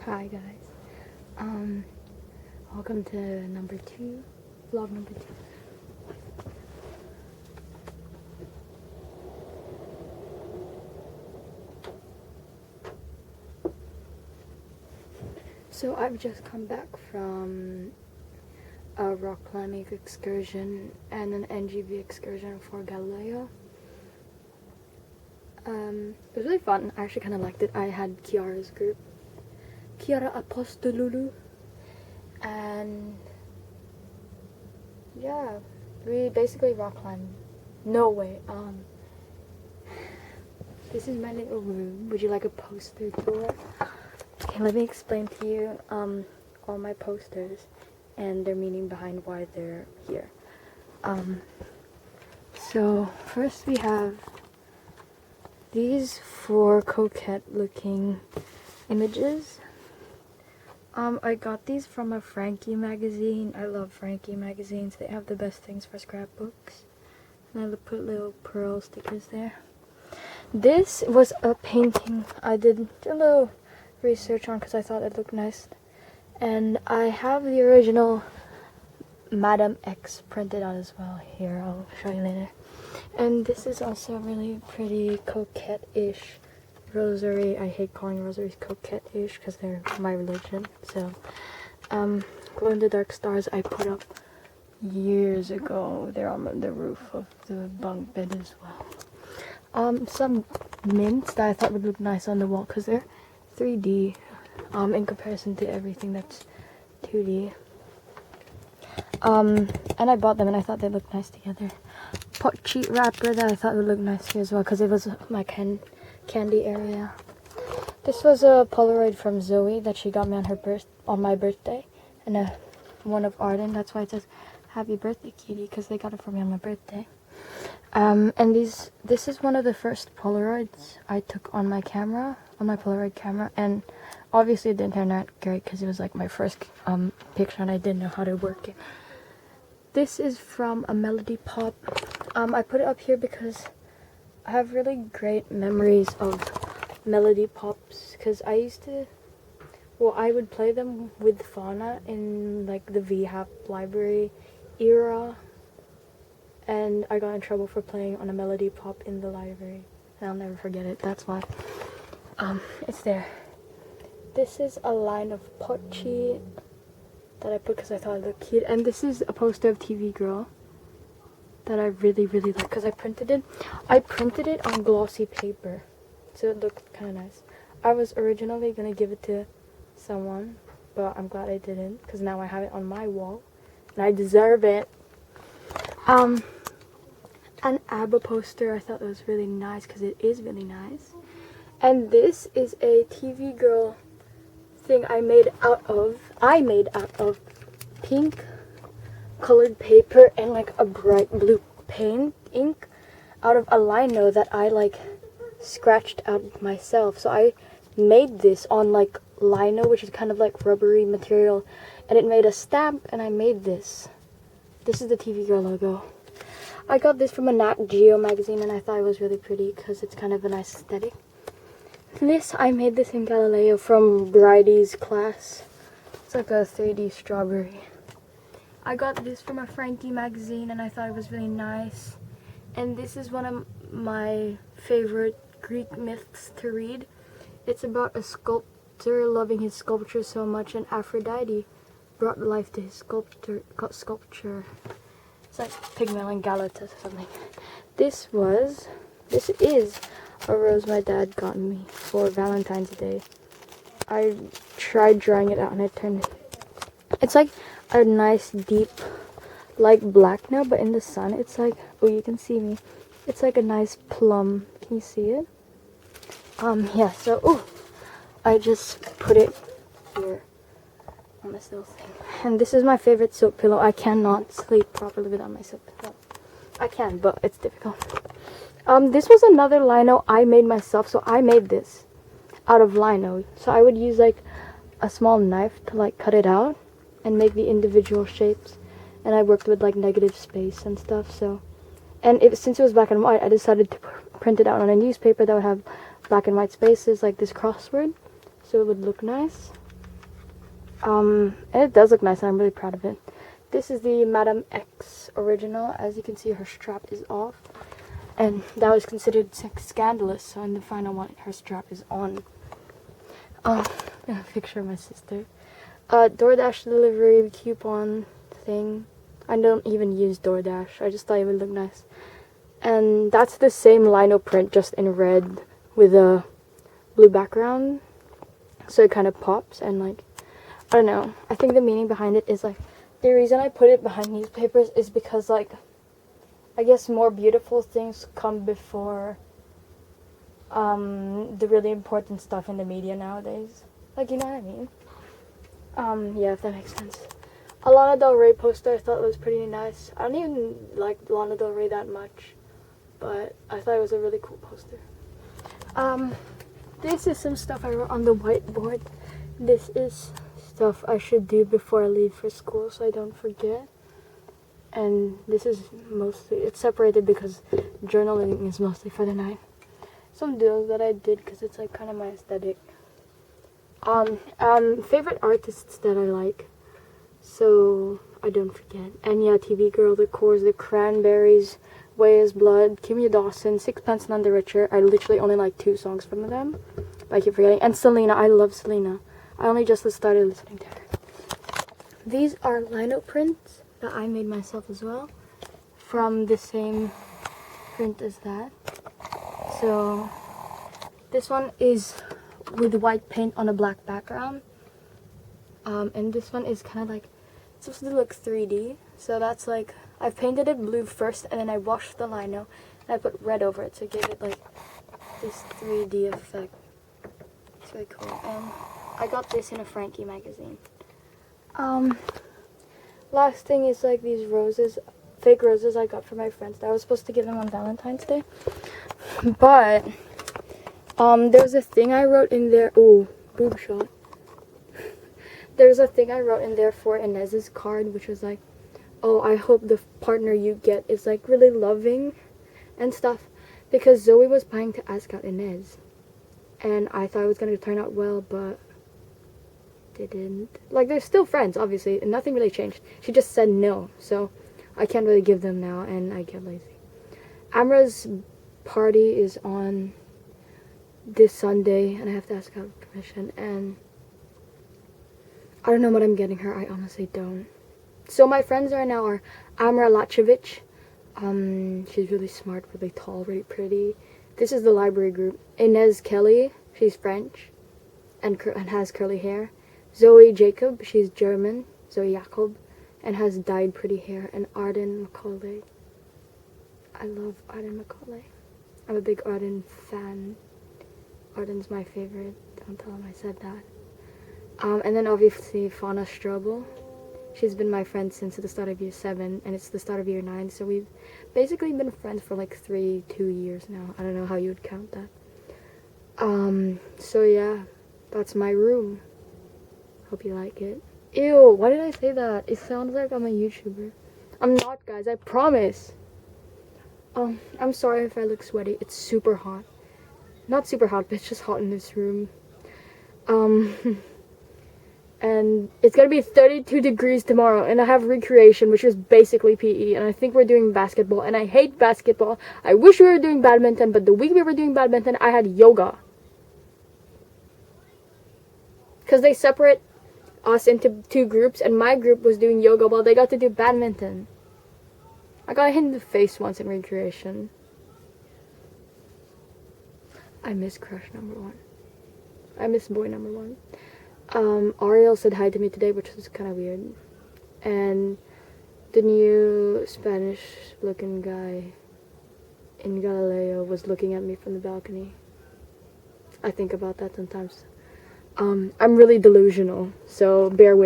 Hi guys. Welcome to vlog number 2. So I've just come back from a rock climbing excursion and an NGV excursion for Galileo. It was really fun. I actually kind of liked it. I had Kiara's group. Kiara Apostolulu, and yeah, we basically rock climbed. No way. This is my little room. Would you like a poster tour? Okay, let me explain to you all my posters and their meaning behind why they're here. So first we have these 4 coquette looking images. I got these from a Frankie magazine. I love Frankie magazines. They have the best things for scrapbooks. And I put little pearl stickers there. This was a painting I did a little research on because I thought it looked nice. And I have the original Madame X printed out as well. Here, I'll show you later. And this is also really pretty coquette-ish rosary. I hate calling rosaries coquette-ish because they're my religion. So, glow-in-the-dark stars I put up years ago. They're on the roof of the bunk bed as well. Some mints that I thought would look nice on the wall because they're 3D in comparison to everything that's 2D. And I bought them and I thought they looked nice together. Pot cheat wrapper that I thought would look nice here as well because it was my candy area. This was a Polaroid from Zoe that she got me on my birthday, and one of Arden. That's why it says happy birthday, cutie, because they got it for me on my birthday. And this is one of the first Polaroids I took on my Polaroid camera, and obviously it didn't turn out great because it was like my first picture and I didn't know how to work it. This is from a Melody Pop. I put it up here because I have really great memories of Melody Pops because I would play them with Fauna in like the VHAP library era, and I got in trouble for playing on a Melody Pop in the library, and I'll never forget it. That's why it's there. This is a line of Pochi that I put because I thought it looked cute, and this is a poster of TV Girl that I really like because I printed it on glossy paper, so it looked kind of nice. I was originally gonna give it to someone, but I'm glad I didn't because now I have it on my wall and I deserve it. An ABBA poster I thought was really nice because it is really nice, and this is a TV Girl thing I made out of pink colored paper and like a bright blue paint ink out of a lino that I like scratched out myself. So I made this on like lino, which is kind of like rubbery material, and it made a stamp, and I made this. This is the TV Girl logo. I got this from a Nat Geo magazine and I thought it was really pretty because it's kind of a nice aesthetic. I made this in Galileo from Bridie's class. It's like a 3D strawberry. I got this from a Frankie magazine and I thought it was really nice. And this is one of my favorite Greek myths to read. It's about a sculptor loving his sculpture so much, and Aphrodite brought life to his sculpture. It's like Pygmalion Galatas or something. This is a rose my dad got me for Valentine's Day. I tried drawing it out and it's like a nice deep like black now, but in the sun it's like, oh, you can see me, it's like a nice plum. Can you see it? Yeah, so I just put it here on this little thing. And this is my favorite silk pillow. I cannot sleep properly without my silk pillow. I can, but it's difficult. This was another lino I made myself, so I made this out of lino. So I would use like a small knife to like cut it out and make the individual shapes, and I worked with like negative space and stuff. So, and since it was black and white, I decided to print it out on a newspaper that would have black and white spaces like this crossword, so it would look nice. And it does look nice, and I'm really proud of it. This is the Madame X original. As you can see, her strap is off, and that was considered scandalous. So in the final one, her strap is on. A picture of my sister. DoorDash delivery coupon thing. I don't even use DoorDash. I just thought it would look nice. And that's the same lino print, just in red with a blue background. So it kind of pops, and like, I don't know. I think the meaning behind it is like, the reason I put it behind newspapers is because, like, I guess more beautiful things come before the really important stuff in the media nowadays. Like, you know what I mean? Yeah, if that makes sense. A Lana Del Rey poster I thought was pretty nice. I don't even like Lana Del Rey that much, but I thought it was a really cool poster. This is some stuff I wrote on the whiteboard. This is stuff I should do before I leave for school so I don't forget. And this is mostly, it's separated because journaling is mostly for the night. Some doodles that I did because it's like kind of my aesthetic. Favorite artists that I like, so I don't forget. Enya, TV Girl, The Coors, The Cranberries, Way Is Blood, Kimya Dawson, Sixpence None the Richer. I literally only like 2 songs from them, but I keep forgetting. And Selena, I love Selena. I only just started listening to her. These are lino prints that I made myself as well, from the same print as that. So this one is with white paint on a black background, and this one is kind of like, it's supposed to look 3D. So that's like, I painted it blue first, and then I washed the lino, and I put red over it to give it like this 3D effect. It's really cool. And I got this in a Frankie magazine. Last thing is like these roses, fake roses I got for my friends. I was supposed to give them on Valentine's Day, but there's a thing I wrote in there. Ooh, boob shot. There's a thing I wrote in there for Inez's card, which was like, oh, I hope the partner you get is like really loving and stuff, because Zoe was planning to ask out Inez, and I thought it was gonna turn out well, but didn't. Like, they're still friends, obviously, and nothing really changed. She just said no, so I can't really give them now, and I get lazy. Amara's party is on this Sunday, and I have to ask out permission, and I don't know what I'm getting her. I honestly don't. So my friends right now are Amara Lachevich. She's really smart, really tall, really pretty. This is the library group. Inez Kelly, she's French, and has curly hair. Zoe Jacob, she's German, Zoe Jacob, and has dyed pretty hair. And Arden Macaulay. I love Arden Macaulay. I'm a big Arden fan. Arden's my favorite. Don't tell him I said that. And then obviously Fauna Strobel. She's been my friend since the start of year 7, and it's the start of year 9, so we've basically been friends for like 2 years now. I don't know how you would count that. So yeah, that's my room. Hope you like it. Ew, why did I say that? It sounds like I'm a YouTuber. I'm not, guys, I promise. I'm sorry if I look sweaty. It's super hot. Not super hot, but it's just hot in this room. And it's gonna be 32 degrees tomorrow, and I have recreation, which is basically PE, and I think we're doing basketball, and I hate basketball. I wish we were doing badminton, but the week we were doing badminton, I had yoga. Because they separate us into 2 groups, and my group was doing yoga while they got to do badminton. I got hit in the face once in recreation. I miss crush number 1. I miss boy number 1. Ariel said hi to me today, which was kind of weird. And the new Spanish-looking guy in Galileo was looking at me from the balcony. I think about that sometimes. I'm really delusional, so bear with.